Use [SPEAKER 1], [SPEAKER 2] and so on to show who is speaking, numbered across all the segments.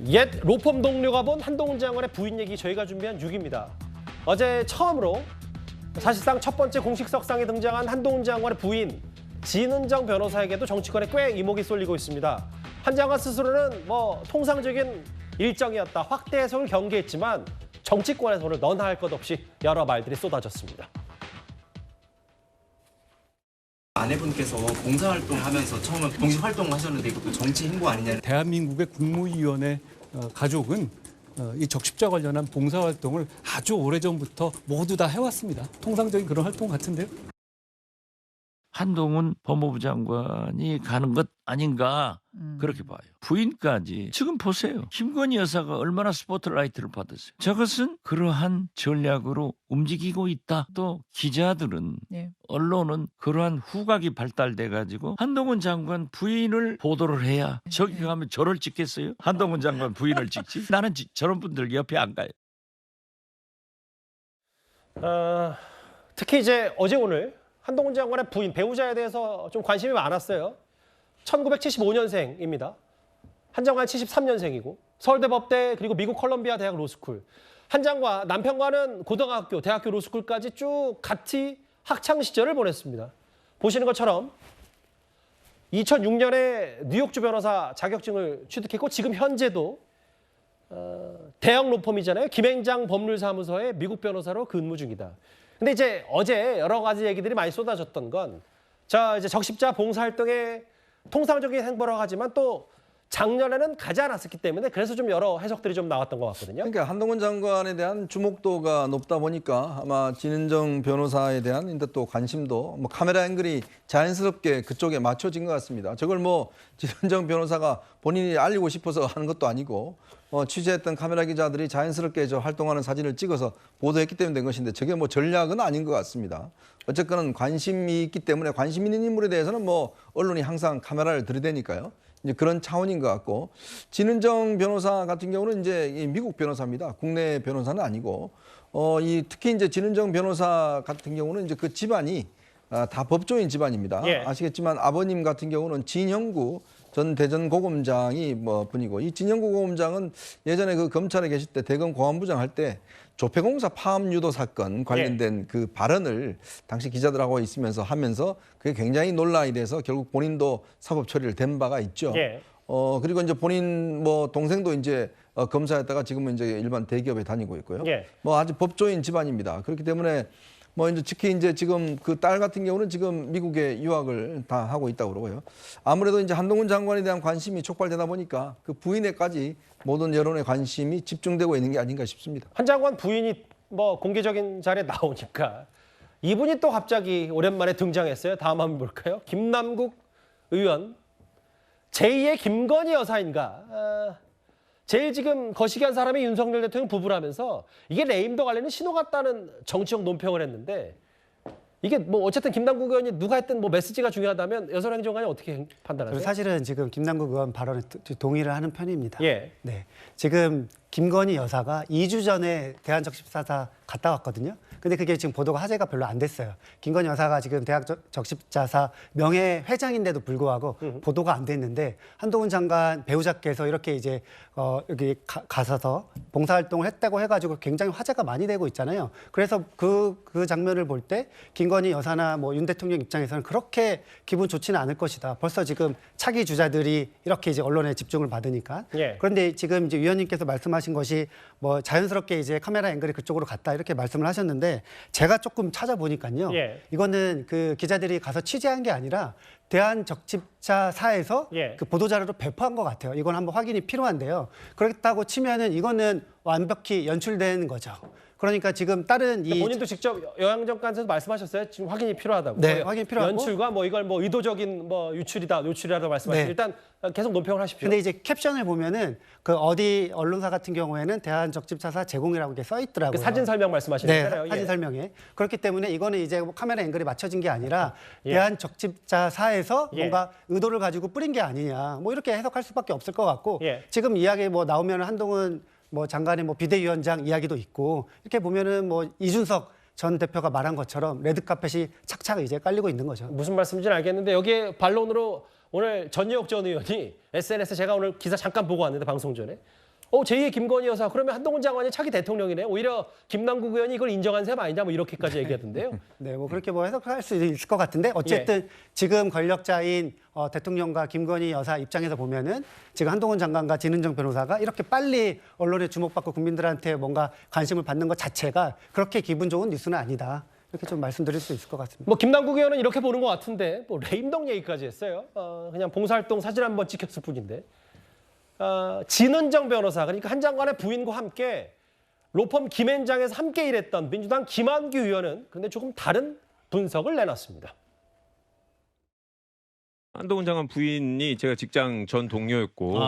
[SPEAKER 1] 옛 로펌 동료가 본 한동훈 장관의 부인 얘기 저희가 준비한 6입니다. 어제 처음으로 사실상 첫 번째 공식 석상에 등장한 한동훈 장관의 부인 진은정 변호사에게도 정치권에 꽤 이목이 쏠리고 있습니다. 한 장관 스스로는 통상적인 일정이었다, 확대 해석을 경계했지만 정치권에서는 너나 할 것 없이 여러 말들이 쏟아졌습니다.
[SPEAKER 2] 아내분께서 봉사활동하면서 처음에 공식 활동을 하셨는데 이것도 정치 행보 아니냐.
[SPEAKER 3] 대한민국의 국무위원회 가족은 이 적십자 관련한 봉사활동을 아주 오래전부터 모두 다 해왔습니다. 통상적인 그런 활동 같은데요.
[SPEAKER 4] 한동훈 법무부 장관이 가는 것 아닌가 그렇게 봐요. 부인까지 지금 보세요. 김건희 여사가 얼마나 스포트라이트를 받았어요. 저것은 그러한 전략으로 움직이고 있다. 또 기자들은 언론은 그러한 후각이 발달돼 가지고 한동훈 장관 부인을 보도를 해야 저기 가면 저를 찍겠어요? 한동훈 장관 부인을 찍지? 나는 저런 분들 옆에 안 가요.
[SPEAKER 1] 특히 이제 어제 오늘 한동훈 장관의 부인, 배우자에 대해서 좀 관심이 많았어요. 1975년생입니다. 한 장관 73년생이고 서울대 법대 그리고 미국 컬럼비아 대학 로스쿨. 한 장관, 남편과는 고등학교, 대학교 로스쿨까지 쭉 같이 학창 시절을 보냈습니다. 보시는 것처럼 2006년에 뉴욕주 변호사 자격증을 취득했고 지금 현재도 대형 로펌이잖아요. 김행장 법률사무소의 미국 변호사로 근무 중이다. 근데 이제 어제 여러 가지 얘기들이 많이 쏟아졌던 건 이제 적십자 봉사활동에 통상적인 행보라고 하지만 또 작년에는 가지 않았었기 때문에 그래서 좀 여러 해석들이 좀 나왔던 것 같거든요.
[SPEAKER 5] 그러니까 한동훈 장관에 대한 주목도가 높다 보니까 아마 진은정 변호사에 대한 또 관심도 카메라 앵글이 자연스럽게 그쪽에 맞춰진 것 같습니다. 저걸 진은정 변호사가 본인이 알리고 싶어서 하는 것도 아니고 취재했던 카메라 기자들이 자연스럽게 활동하는 사진을 찍어서 보도했기 때문에 된 것인데 저게 전략은 아닌 것 같습니다. 어쨌거나 관심이 있기 때문에 관심 있는 인물에 대해서는 언론이 항상 카메라를 들이대니까요. 이제 그런 차원인 것 같고 진은정 변호사 같은 경우는 이제 미국 변호사입니다. 국내 변호사는 아니고 특히 이제 진은정 변호사 같은 경우는 이제 그 집안이 다 법조인 집안입니다.
[SPEAKER 1] 예.
[SPEAKER 5] 아시겠지만 아버님 같은 경우는 진형구 전 대전고검장이 분이고 이 진형구 고검장은 예전에 그 검찰에 계실 때 대검 공안부장 할 때 조폐공사 파업 유도 사건 관련된 그 발언을 당시 기자들하고 있으면서 하면서 그게 굉장히 논란이 돼서 결국 본인도 사법 처리를 된 바가 있죠.
[SPEAKER 1] 예.
[SPEAKER 5] 그리고 이제 본인 동생도 이제 검사였다가 지금은 이제 일반 대기업에 다니고 있고요.
[SPEAKER 1] 예.
[SPEAKER 5] 아주 법조인 집안입니다. 그렇기 때문에 이제 특히 이제 지금 그 딸 같은 경우는 지금 미국에 유학을 다 하고 있다고 그러고요. 아무래도 이제 한동훈 장관에 대한 관심이 촉발되다 보니까 그 부인에까지 모든 여론의 관심이 집중되고 있는 게 아닌가 싶습니다.
[SPEAKER 1] 한 장관 부인이 공개적인 자리에 나오니까 이분이 또 갑자기 오랜만에 등장했어요. 다음 한번 볼까요? 김남국 의원, 제2의 김건희 여사인가? 제일 지금 거시기한 사람이 윤석열 대통령 부부라면서 이게 레임덕 관련된 신호 같다는 정치적 논평을 했는데 이게 어쨌든 김남국 의원이 누가 했든 메시지가 중요하다면 여성행정관이 어떻게 판단하세요?
[SPEAKER 6] 사실은 지금 김남국 의원 발언에 동의를 하는 편입니다.
[SPEAKER 1] 예.
[SPEAKER 6] 네. 지금 김건희 여사가 2주 전에 대한적십자사 갔다 왔거든요. 근데 그게 지금 보도가 화제가 별로 안 됐어요. 김건희 여사가 지금 대한적십자사 명예 회장인데도 불구하고 보도가 안 됐는데 한동훈 장관 배우자께서 이렇게 이제 여기 가서 봉사활동을 했다고 해가지고 굉장히 화제가 많이 되고 있잖아요. 그래서 그 장면을 볼 때 김건희 여사나 윤 대통령 입장에서는 그렇게 기분 좋지는 않을 것이다. 벌써 지금 차기 주자들이 이렇게 이제 언론에 집중을 받으니까.
[SPEAKER 1] 예.
[SPEAKER 6] 그런데 지금 이제 위원님께서 말씀하신 것이 자연스럽게 이제 카메라 앵글이 그쪽으로 갔다 이렇게 말씀을 하셨는데 제가 조금 찾아보니까요.
[SPEAKER 1] 예.
[SPEAKER 6] 이거는 그 기자들이 가서 취재한 게 아니라 대한적십자사에서
[SPEAKER 1] 예.
[SPEAKER 6] 그 보도자료로 배포한 것 같아요. 이건 한번 확인이 필요한데요. 그렇다고 치면은 이거는 완벽히 연출된 거죠. 그러니까 지금 다른
[SPEAKER 1] 본인도 직접 영양정관에서 말씀하셨어요. 지금 확인이 필요하다고.
[SPEAKER 6] 네, 확인이 필요하고.
[SPEAKER 1] 연출과 이걸 의도적인 노출이라고 말씀하시죠.
[SPEAKER 6] 네.
[SPEAKER 1] 일단 계속 논평을 하십시오.
[SPEAKER 6] 근데 이제 캡션을 보면은 그 어디 언론사 같은 경우에는 대한적십자사 제공이라고 이렇게 써 있더라고요.
[SPEAKER 1] 사진 설명 말씀하시는
[SPEAKER 6] 네,
[SPEAKER 1] 거잖아요.
[SPEAKER 6] 사진
[SPEAKER 1] 예.
[SPEAKER 6] 설명에. 그렇기 때문에 이거는 이제 카메라 앵글이 맞춰진 게 아니라
[SPEAKER 1] 예.
[SPEAKER 6] 대한적십자사에서
[SPEAKER 1] 예.
[SPEAKER 6] 뭔가 의도를 가지고 뿌린 게 아니냐. 이렇게 해석할 수밖에 없을 것 같고
[SPEAKER 1] 예.
[SPEAKER 6] 지금 이야기 나오면 한동훈 장관의 비대위원장 이야기도 있고 이렇게 보면은 이준석 전 대표가 말한 것처럼 레드카펫이 착착 이제 깔리고 있는 거죠.
[SPEAKER 1] 무슨 말씀인지는 알겠는데 여기에 반론으로 오늘 전유혁 전 의원이 SNS에 제가 오늘 기사 잠깐 보고 왔는데 방송 전에 제2의 김건희 여사 그러면 한동훈 장관이 차기 대통령이네. 오히려 김남국 의원이 이걸 인정한 셈 아니냐 뭐 이렇게까지 얘기하던데요.
[SPEAKER 6] 네, 뭐 그렇게 뭐 해석할 수 있을 것 같은데 어쨌든 지금 권력자인 대통령과 김건희 여사 입장에서 보면은 지금 한동훈 장관과 진은정 변호사가 이렇게 빨리 언론에 주목받고 국민들한테 뭔가 관심을 받는 것 자체가 그렇게 기분 좋은 뉴스는 아니다. 이렇게 좀 말씀드릴 수 있을 것 같습니다.
[SPEAKER 1] 뭐 김남국 의원은 이렇게 보는 것 같은데 뭐 레임덕 얘기까지 했어요. 그냥 봉사활동 사진 한번 찍혔을 뿐인데. 진은정 변호사 그러니까 한 장관의 부인과 함께 로펌 김앤장에서 함께 일했던 민주당 김한규 의원은 근데 조금 다른 분석을 내놨습니다.
[SPEAKER 7] 한동훈 장관 부인이 제가 직장 전 동료였고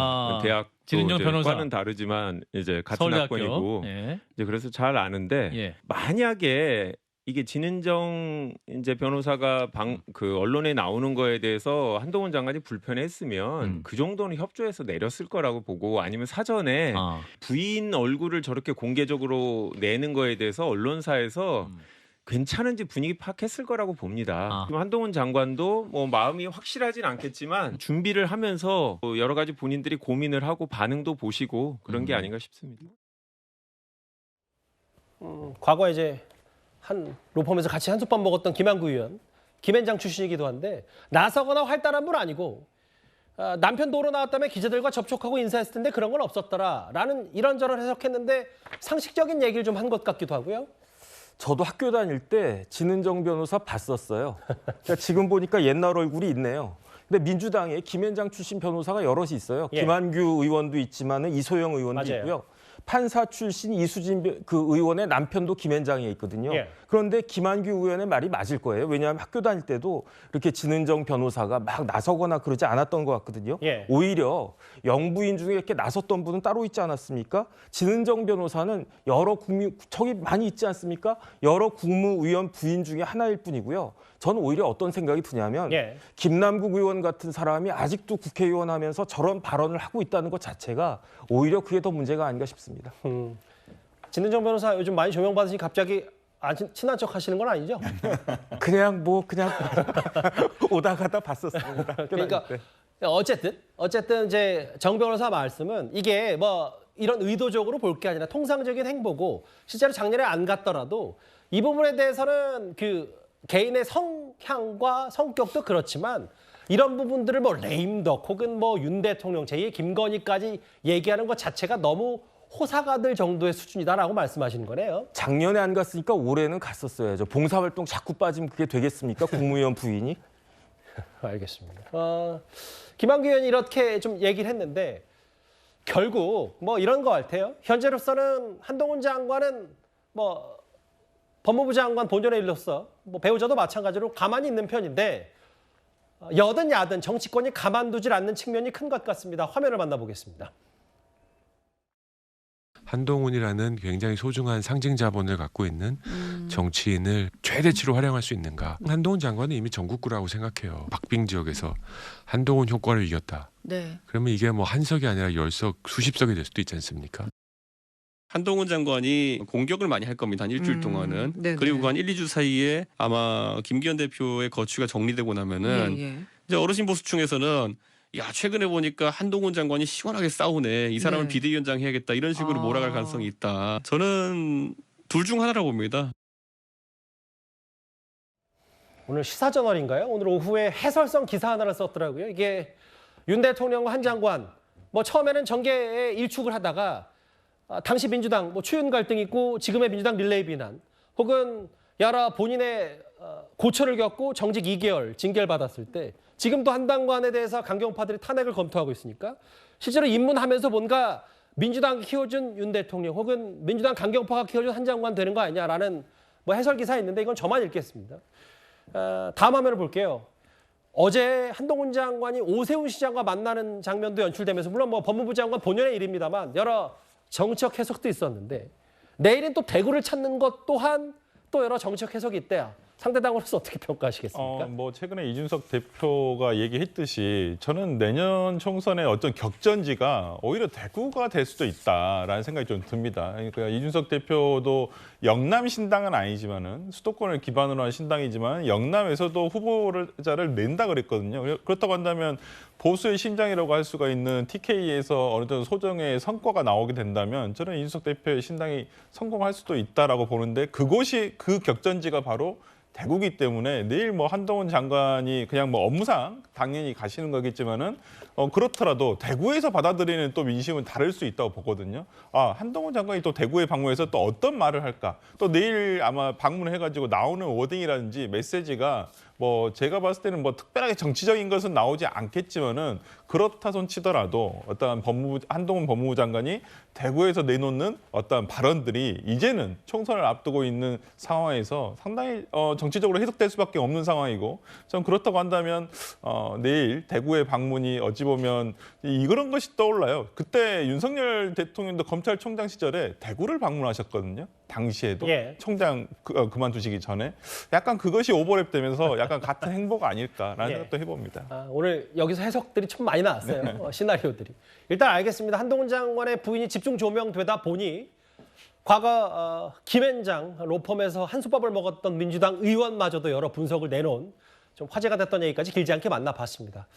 [SPEAKER 7] 대학
[SPEAKER 8] 진은정 변호사.
[SPEAKER 7] 과는 다르지만 이제 같은
[SPEAKER 8] 서울대학교.
[SPEAKER 7] 학번이고
[SPEAKER 8] 예.
[SPEAKER 7] 이제 그래서 잘 아는데
[SPEAKER 8] 예.
[SPEAKER 7] 만약에 이게 진은정 이제 변호사가 그 언론에 나오는 거에 대해서 한동훈 장관이 불편했으면 그 정도는 협조해서 내렸을 거라고 보고 아니면 사전에 부인 얼굴을 저렇게 공개적으로 내는 거에 대해서 언론사에서 괜찮은지 분위기 파악했을 거라고 봅니다. 지금 한동훈 장관도 뭐 마음이 확실하진 않겠지만 준비를 하면서 여러 가지 본인들이 고민을 하고 반응도 보시고 그런 게 아닌가 싶습니다.
[SPEAKER 1] 과거에 이제 한 로펌에서 같이 한솥밥 먹었던 김한구 의원, 김앤장 출신이기도 한데 나서거나 활달한 분 아니고 남편 도로 나왔다며 기자들과 접촉하고 인사했을 텐데 그런 건 없었더라라는 이런저런 해석했는데 상식적인 얘기를 좀 한 것 같기도 하고요.
[SPEAKER 9] 저도 학교 다닐 때 진은정 변호사 봤었어요. 그러니까 지금 보니까 옛날 얼굴이 있네요. 근데 민주당에 김앤장 출신 변호사가 여럿이 있어요.
[SPEAKER 1] 예.
[SPEAKER 9] 김한규 의원도 있지만은 이소영 의원도
[SPEAKER 1] 맞아요.
[SPEAKER 9] 있고요. 판사 출신 이수진 그 의원의 남편도 김앤장에 있거든요.
[SPEAKER 1] 예.
[SPEAKER 9] 그런데 김한규 의원의 말이 맞을 거예요. 왜냐하면 학교 다닐 때도 이렇게 진은정 변호사가 막 나서거나 그러지 않았던 것 같거든요.
[SPEAKER 1] 예.
[SPEAKER 9] 오히려 영부인 중에 이렇게 나섰던 분은 따로 있지 않았습니까? 진은정 변호사는 여러 저기 많이 있지 않습니까? 여러 국무위원 부인 중에 하나일 뿐이고요. 저는 오히려 어떤 생각이 드냐면
[SPEAKER 1] 예.
[SPEAKER 9] 김남국 의원 같은 사람이 아직도 국회의원 하면서 저런 발언을 하고 있다는 것 자체가 오히려 그게 더 문제가 아닌가 싶습니다.
[SPEAKER 1] 진은정 변호사 요즘 많이 조명받으시니 갑자기 친한 척 하시는 건 아니죠?
[SPEAKER 9] 그냥 오다 가다 봤었습니다.
[SPEAKER 1] 그러니까 어쨌든 이제 정 변호사 말씀은 이게 뭐 이런 의도적으로 볼 게 아니라 통상적인 행보고 실제로 작년에 안 갔더라도 이 부분에 대해서는 그 개인의 성향과 성격도 그렇지만 이런 부분들을 뭐 레임덕 혹은 뭐 윤 대통령 제2의 김건희까지 얘기하는 것 자체가 너무 호사가 될 정도의 수준이다라고 말씀하시는 거네요.
[SPEAKER 9] 작년에 안 갔으니까 올해는 갔었어야죠. 봉사활동 자꾸 빠지면 그게 되겠습니까? 국무위원 부인이?
[SPEAKER 1] 알겠습니다. 김한규 의원이 이렇게 좀 얘기를 했는데 결국 뭐 이런 거 같아요. 현재로서는 한동훈 장관은 뭐 법무부 장관 본연의 일로서 뭐 배우자도 마찬가지로 가만히 있는 편인데 여든 야든 정치권이 가만두질 않는 측면이 큰 것 같습니다. 화면을 만나보겠습니다.
[SPEAKER 10] 한동훈이라는 굉장히 소중한 상징 자본을 갖고 있는 정치인을 최대치로 활용할 수 있는가. 한동훈 장관은 이미 전국구라고 생각해요. 박빙 지역에서 한동훈 효과를 이겼다.
[SPEAKER 11] 네.
[SPEAKER 10] 그러면 이게 뭐 한 석이 아니라 10석, 수십 석이 될 수도 있지 않습니까?
[SPEAKER 12] 한동훈 장관이 공격을 많이 할 겁니다. 한 일주일 동안은.
[SPEAKER 11] 네네.
[SPEAKER 12] 그리고 한 1, 2주 사이에 아마 김기현 대표의 거취가 정리되고 나면은 이제 어르신 보수층에서는 야 최근에 보니까 한동훈 장관이 시원하게 싸우네. 이 사람을 비대위원장 해야겠다. 이런 식으로 몰아갈 가능성이 있다. 저는 둘 중 하나라고 봅니다.
[SPEAKER 1] 오늘 시사저널인가요? 오늘 오후에 해설성 기사 하나를 썼더라고요. 이게 윤 대통령과 한 장관 뭐 처음에는 정계에 일축을 하다가 당시 민주당 뭐 추윤 갈등이 있고 지금의 민주당 릴레이 비난 혹은 여러 본인의 고초를 겪고 정직 2개월 징계를 받았을 때 지금도 한 장관에 대해서 강경파들이 탄핵을 검토하고 있으니까 실제로 입문하면서 뭔가 민주당이 키워준 윤 대통령 혹은 민주당 강경파가 키워준 한 장관 되는 거 아니냐라는 뭐 해설 기사 있는데 이건 저만 읽겠습니다. 다음 화면을 볼게요. 어제 한동훈 장관이 오세훈 시장과 만나는 장면도 연출되면서 물론 뭐 법무부 장관 본연의 일입니다만 여러 정치적 해석도 있었는데 내일은 또 대구를 찾는 것 또한 또 여러 정치적 해석이 있대요. 상대당으로서 어떻게 평가하시겠습니까?
[SPEAKER 8] 뭐 최근에 이준석 대표가 얘기했듯이 저는 내년 총선의 어떤 격전지가 오히려 대구가 될 수도 있다라는 생각이 좀 듭니다. 그러니까 이준석 대표도 영남 신당은 아니지만은 수도권을 기반으로 한 신당이지만 영남에서도 후보자를 낸다 그랬거든요. 그렇다고 한다면 보수의 심장이라고 할 수가 있는 TK에서 어느 정도 소정의 성과가 나오게 된다면 저는 이준석 대표의 신당이 성공할 수도 있다라고 보는데 그곳이 그 격전지가 바로 대구기 때문에 내일 뭐 한동훈 장관이 그냥 뭐 업무상 당연히 가시는 거겠지만은 그렇더라도 대구에서 받아들이는 또 민심은 다를 수 있다고 보거든요. 한동훈 장관이 또 대구에 방문해서 또 어떤 말을 할까? 또 내일 아마 방문해가지고 나오는 워딩이라든지 메시지가 뭐 제가 봤을 때는 뭐 특별하게 정치적인 것은 나오지 않겠지만은 그렇다 손 치더라도 어떠한 한동훈 법무부 장관이 대구에서 내놓는 어떠한 발언들이 이제는 총선을 앞두고 있는 상황에서 상당히 정치적으로 해석될 수밖에 없는 상황이고 전 그렇다고 한다면 내일 대구의 방문이 어찌 보면 이런 것이 떠올라요. 그때 윤석열 대통령도 검찰총장 시절에 대구를 방문하셨거든요. 당시에도
[SPEAKER 1] 예.
[SPEAKER 8] 총장 그만두시기 전에 약간 그것이 오버랩되면서 약간 같은 행보가 아닐까라는
[SPEAKER 1] 예.
[SPEAKER 8] 생각도 해봅니다.
[SPEAKER 1] 오늘 여기서 해석들이 참 많이 나왔어요. 시나리오들이. 일단 알겠습니다. 한동훈 장관의 부인이 집중 조명되다 보니 과거 김앤장 로펌에서 한솥밥을 먹었던 민주당 의원마저도 여러 분석을 내놓은 좀 화제가 됐던 얘기까지 길지 않게 만나봤습니다.